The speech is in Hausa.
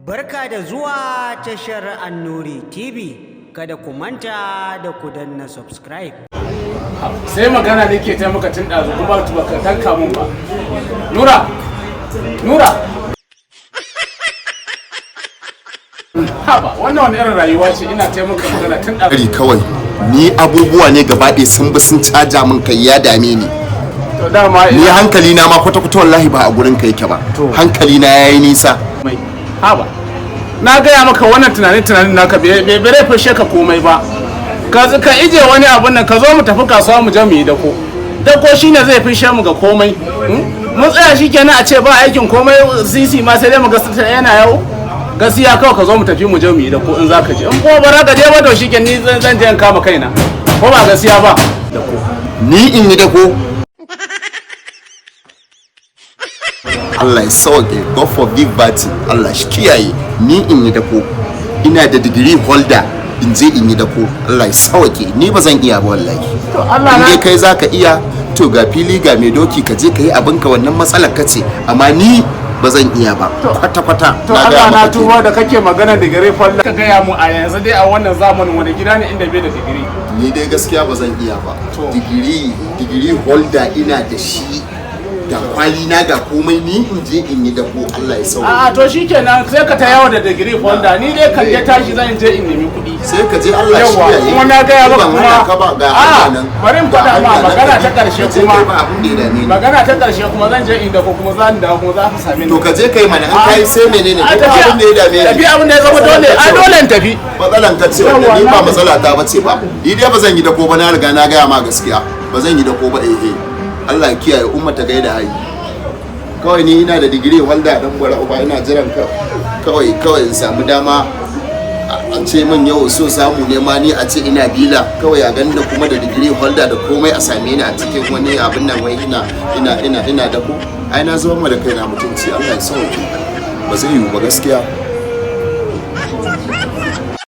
Barka da zuwa tashar Annuri TV. Kada ku manta da ku danna subscribe. Sai magana nake ta maka tun ɗazu kuma baka tanka mun ba. Nura! Haba, wannan wani irin rayuwa ce ina ta maka magana tun ɗazu. Kawai, ni abubuwa ne gaba ɗaya sun bi sun caja min kai ya dame ni. To dama ni hankali na ma kwata-kwata wallahi ba a gurin ka yake ba. Hankali na yayi nisa. Haba, na gaya maka wannan tunanin naka bai fashe ka komai ba. Ka ije wani abun nan ka zo mu tafi kasuwa mu je mu yi dako. Dako shine zai fishe mu ga komai. Mun tsaya shikenan a ce ba aikin komai sisi ma sai dai mu ga yana yawo. Gaskiya kawai ka zo mu tafi mu je mu yi dako in zaka je. In ko ba za ka je ba to shikenan ni zan je in kama kaina. Ko ba gaskiya ba? Dako. Ni in yi dako. Allah ya sauke, God forgive Bati, Allah shi kiyaye, ni in yi dako, ina da degree holder in je in yi dako, Allah ya sauke, ni ba zan iya ba wallahi. To Allah na kai zaka iya, to ga fili ga mai doki ka je ka yi abinka wannan matsalar ka ce, amma ni ba zan iya ba, kwata-kwata. To Allah na tuba da kake magana degree holder. Ka gaya mu a yanzu dai a wannan zamanin wani gida ne inda bai da degree. Ni dai gaskiya ba zan iya ba. Degree holder ina da shi. Da kwali na ga komai ni in je in yi dako, Allah ya sauke. A to shikenan sai ka ta yawo da degree holder, ni dai kan ya tashi zan je in nemi kuɗi. Sai ka je Allah shi ya yi. Kuma na ga maka kuma ga nan. Bari in faɗa ma magana ta ƙarshe kuma. Ba abun da ya dame ni. Magana ta ƙarshe kuma zan je inda ko kuma zan dawo kuma za ka same ni. To ka je kai mana an kai sai menene? Ba abun da ya dame ni. Tafi abun da ya zama dole. A dole in tafi. Matsalan ka ce wanda ni ba matsala ta bace ba. Ni dai ba zan yi dako ba, na riga na ga ma gaskiya. Ba zan yi dako ba Allah ya kiyaye umma ta gaida hayi. Kawai ni ina da digiri holda dan bara uba, ina jiran ka kawai in samu dama a ce min yau so samu ne ma ni a ce ina bila kawai a ganda kuma da digiri holda da komai a same ni a cikin wani abin nan wai ina da ku ai na zama da kaina mutunci. Allah ya sauke, ba zai yiwu ba gaskiya.